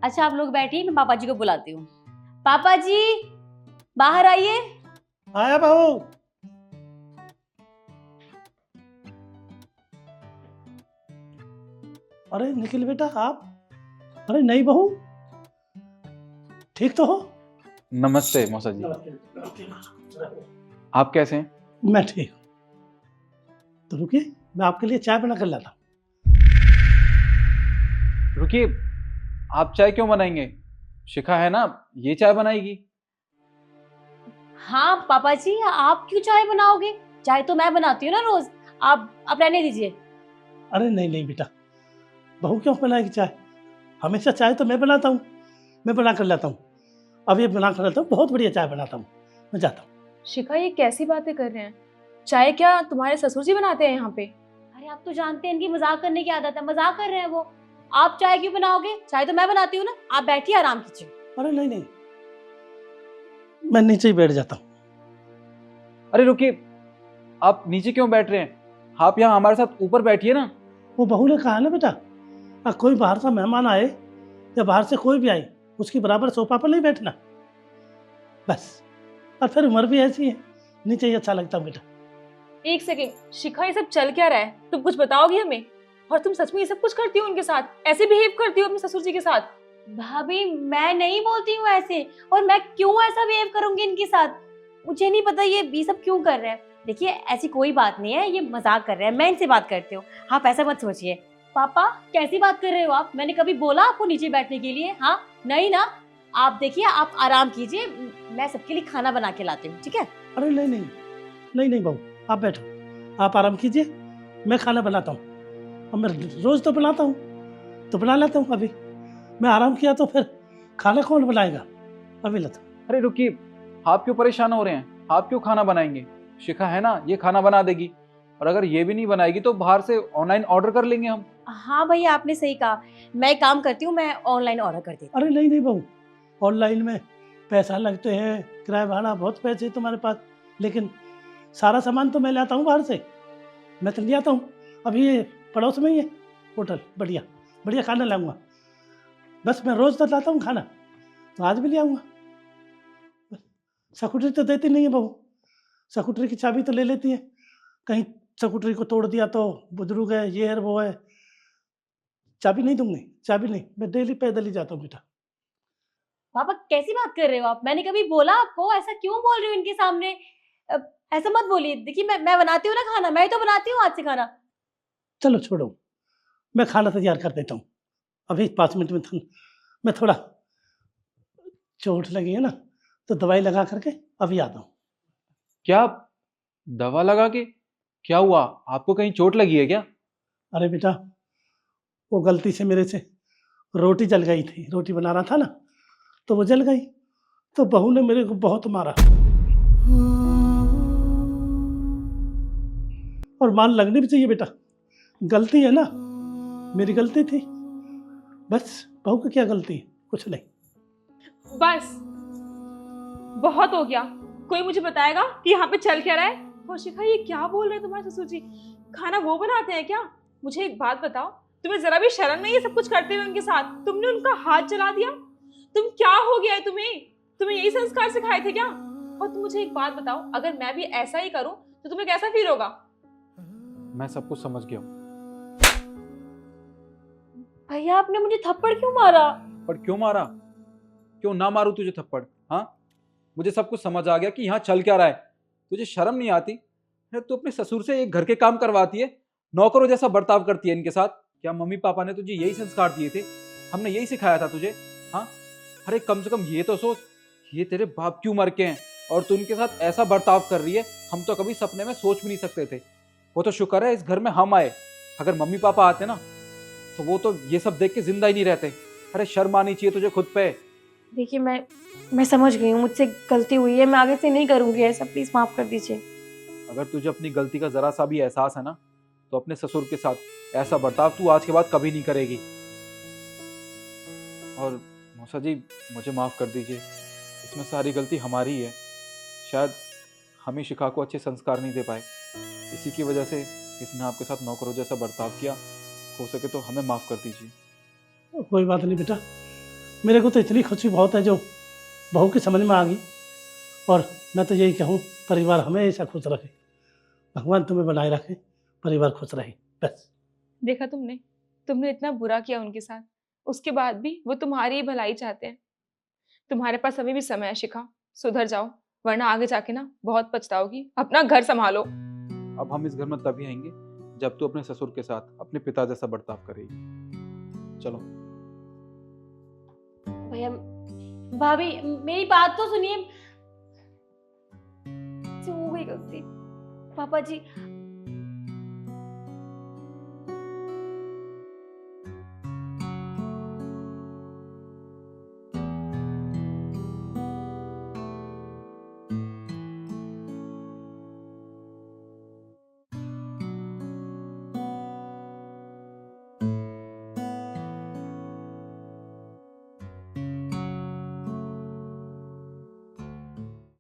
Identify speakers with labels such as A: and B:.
A: अच्छा आप लोग बैठिए, मैं पापा जी को बुलाती हूँ। पापा जी बाहर आइए।
B: आया बहू। अरे निखिल बेटा आप, अरे नहीं बहू, ठीक तो हो?
C: नमस्ते मौसा जी। आप कैसे हैं?
B: मैं ठीक हूँ। तो रुकिए, मैं आपके लिए चाय बना कर लाता हूँ।
C: रुकिए, आप चाय क्यों बनाएंगे? शिखा है ना, ये चाय बनाएगी।
A: हाँ पापा जी, आप क्यों चाय बनाओगे? चाय तो मैं बनाती हूँ ना रोज। आप रहने दीजिए।
B: अरे नहीं नहीं बेटा, बहू क्यों बनाएगी चाय? हमेशा चाय तो मैं बनाता हूँ, मैं बना कर लाता हूँ। अब ये बना कर लाता हूँ, बहुत बढ़िया चाय बनाता हूँ। मैं जाता हूँ।
D: शिखा ये कैसी बातें कर रहे हैं? चाय क्या तुम्हारे ससुर जी बनाते हैं यहाँ पे?
A: अरे आप तो जानते हैं इनकी मजाक करने की आदत है, मजाक कर रहे हैं वो। आप चाय क्यों बनाओगे? चाय तो मैं बनाती हूँ ना। आप बैठिए, आराम कीजिए।
B: अरे नहीं नहीं, मैं नीचे ही बैठ जाता हूँ।
C: अरे रुकिए, आप नीचे क्यों बैठ रहे हैं? आप यहाँ हमारे साथ ऊपर बैठिए ना।
B: वो बहू ने कहा ना बेटा, कोई बाहर से मेहमान आए या बाहर से कोई भी आए, उसकी बराबर सोफा पर नहीं बैठना बस। और फिर उम्र भी ऐसी है, नीचे ही अच्छा लगता है बेटा।
D: एक सेकेंड, शिखा ये सब चल क्या रहा है? तुम कुछ बताओगी हमें? और तुम सच में ये सब कुछ करती हो उनके साथ? ऐसे बिहेव करती हो अपने ससुर जी के साथ?
A: भाभी मैं नहीं बोलती हूँ ऐसे, और मैं क्यों ऐसा बिहेव करूंगी इनके साथ? मुझे नहीं पता ये सब क्यों कर रहे हैं। देखिए ऐसी कोई बात नहीं है, ये मजाक कर रहे हैं, मैं इनसे बात करती हूँ। आप ऐसा मत सोचिए। पापा कैसी बात कर रहे हो आप? मैंने कभी बोला आपको नीचे बैठने के लिए? हाँ नहीं ना। आप देखिए, आप आराम कीजिए, मैं सबके लिए खाना बना के लाती हूँ, ठीक है?
B: अरे नहीं नहीं, नहीं नहीं बहू, आप बैठो, आप आराम कीजिए, मैं खाना बनाता हूँ। और मैं रोज तो बनाता हूँ, तो बना लेता हूँ। अभी मैं आराम किया तो फिर खाना कौन बनाएगा? अभी लेता हूँ।
C: अरे रुकिए, आप क्यों परेशान हो रहे हैं? आप क्यों खाना बनाएंगे? शिखा है ना, ये खाना बना देगी। और अगर ये भी नहीं बनाएगी तो बाहर से ऑनलाइन ऑर्डर कर लेंगे हम।
A: हाँ भैया आपने सही कहा, मैं एक काम करती हूँ, मैं ऑनलाइन ऑर्डर कर देती हूँ।
B: अरे नहीं नहीं बहू, ऑनलाइन में पैसा लगते हैं, किराया भाड़ा, बहुत पैसे हैं तुम्हारे पास। लेकिन सारा सामान तो मैं लाता हूँ बाहर से, मैं तो ले आता हूँ। अभी ये पड़ोस में ही है होटल, बढ़िया बढ़िया खाना लाऊंगा। बस मैं रोज तो लाता हूँ खाना, तो आज भी ले आऊँगा। स्कूटरी तो देती नहीं है बहू, स्कूटरी की चाबी तो ले लेती है। कहीं स्कूटरी को तोड़ दिया तो बुजुर्ग है, ये है वो है, चाबी नहीं दूंगी, चाबी नहीं। मैं डेली पैदल ही जाता हूँ बेटा।
A: पापा कैसी बात कर रहे हो आप? मैंने कभी बोला आपको? ऐसा क्यों बोल रहे हो इनके सामने? अ, ऐसा मत बोलिए। देखिए मैं बनाती हूँ ना खाना, मैं ही तो बनाती हूँ आज से खाना।
B: चलो छोड़ो, मैं खाना तैयार कर देता हूँ। अभी 5 मिनट में मैं थोड़ा चोट लगी है ना, तो दवाई लगा करके अभी आता हूँ।
C: क्या? दवा लगा के? क्या हुआ? आपको कहीं चोट लगी है क्या?
B: अरे बेटा, वो गलती से मेरे से रोटी जल गई थी, रोटी बना रहा था ना, तो वो जल गई, तो बहू ने मेरे को बहुत मारा। और मान लगनी भी चाहिए बेटा, गलती है ना, मेरी गलती थी। बस बहू की क्या गलती है? कुछ नहीं।
D: बस बहुत हो गया। कोई मुझे बताएगा कि यहाँ पे चल क्या रहा है? और शिखा ये क्या बोल रहे हैं तुम्हारे ससुर जी? खाना वो बनाते हैं क्या? मुझे एक बात बताओ, तुम्हें जरा भी शर्म नहीं है सब कुछ करते हुए उनके साथ? तुमने उनका हाथ जला दिया। तुम क्या हो गया है तुम्हें? तुम्हें यही संस्कार सिखाए थे क्या? और तुम मुझे एक बात बताओ, अगर मैं भी ऐसा ही करूं तो तुम्हें कैसा फील होगा?
C: मैं सब कुछ समझ गया हूँ।
A: भैया आपने मुझे थप्पड़ क्यों मारा?
C: पर क्यों मारा? क्यों ना मारूं तुझे थप्पड़? हाँ, मुझे सब कुछ समझ आ गया कि यहाँ चल क्या रहा है। तुझे शर्म नहीं आती? अरे तू अपने ससुर से एक घर के काम करवाती है, नौकरों जैसा बर्ताव करती है इनके साथ। क्या मम्मी पापा ने तुझे यही संस्कार दिए थे? हमने यही सिखाया था तुझे? हाँ, अरे कम से कम ये तो सोच, ये तेरे बाप क्यों मर के हैं और तू उनके साथ ऐसा बर्ताव कर रही है। हम तो कभी सपने में सोच भी नहीं सकते थे। वो तो शुक्र है इस घर में हम आए। अगर मम्मी पापा आते ना तो वो तो ये सब देख के जिंदा ही नहीं रहते। अरे शर्म आनी चाहिए तुझे खुद पे।
A: देखिए मैं समझ गई हूँ, मुझसे गलती हुई है, मैं आगे से नहीं करूंगी ऐसा, प्लीज माफ कर दीजिए।
C: अगर तुझे अपनी गलती का जरा सा भी एहसास है ना, तो अपने ससुर के साथ ऐसा बर्ताव तू आज के बाद कभी नहीं करेगी। और मौसा जी, मुझे माफ कर दीजिए, इसमें सारी गलती हमारी ही है। शायद हम ही शिखा को अच्छे संस्कार नहीं दे पाए, इसी की वजह से इसने आपके साथ नौकरों जैसा बर्ताव किया। हो सके तो हमें माफ कर दीजिए।
B: कोई बात नहीं बेटा, मेरे को तो इतनी खुशी बहुत है जो बहू की समझ में आ गई। और मैं तो यही कहूँ, परिवार हमेशा खुश रखे, भगवान तुम्हें बनाए रखे, परिवार खुश रहे, बस।
D: देखा तुमने तुमने इतना बुरा किया उनके साथ, उसके बाद भी वो तुम्हारी ही भलाई चाहते हैं। तुम्हारे पास अभी भी समय है शिखा, सुधर जाओ, वरना आगे जाके ना बहुत पछताओगी। अपना घर संभालो।
C: अब हम इस घर में तभी आएंगे जब तू अपने ससुर के साथ अपने पिता जैसा बर्ताव करेगी। चलो।
A: भैया, भाभी मेरी बात तो सुनिए। से हो गई गलती। पापा जी